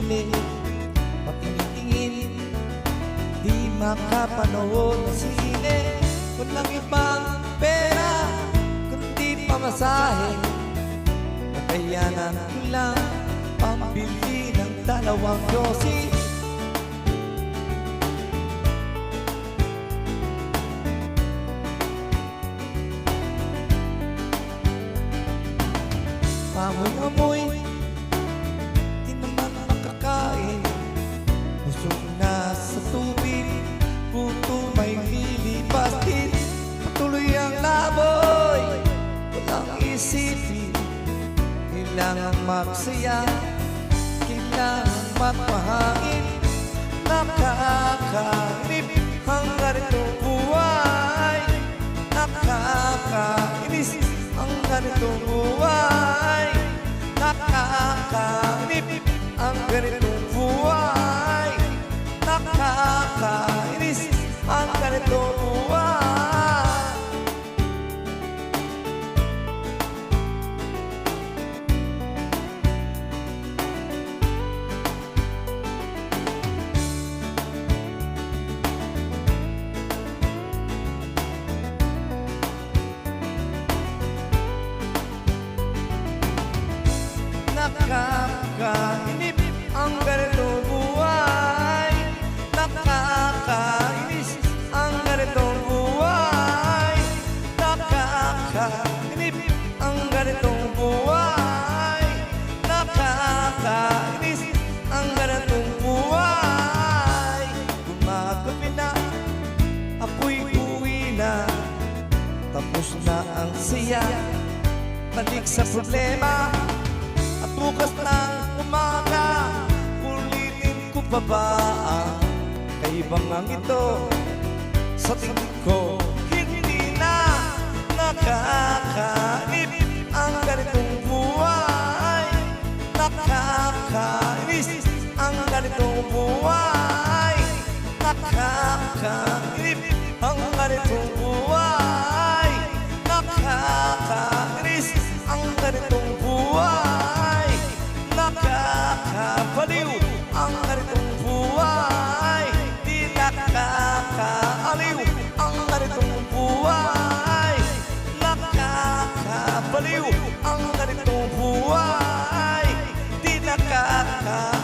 gilid, patinitingin, di makapanood ng sine. Walang ibang pera, kundi pamasahe, nakayanan ko lang pambili ng dalawang yosi. Amoy-amoy, di naman makakain. Busog na sa tubig, puto may lilipas din. Patuloy ang laboy, walang isipin. Kailangan magsaya, kailangan magpahangin. Nakakainip ang ganitong buhay, nakakainis ang ganitong buhay, nakakainip ang ganitong buhay, nakakainis ang ganitong buhay. Nakakainip ang ganitong buhay, nakakainis ang ganitong buhay, nakakainip ang ganitong buhay, nakakainis ang ganitong buhay. Gumagabi na, ako'y uwi na, tapos na ang siya, balik sa problema. At bukas ng umaga, ulitin ko pa ba ang kaibangang ito? Sa tingin ko, hindi na nakakainip ang ganitong buhay, nakakainis ang ganitong buhay, nakakainip ang ganitong buhay, nakakainis ang ganitong buhay, nakakabaliw ang ganitong buhay, di nakakaaliw ang ganitong buhay, nakakabaliw ang ganitong buhay, di nakakaaliw.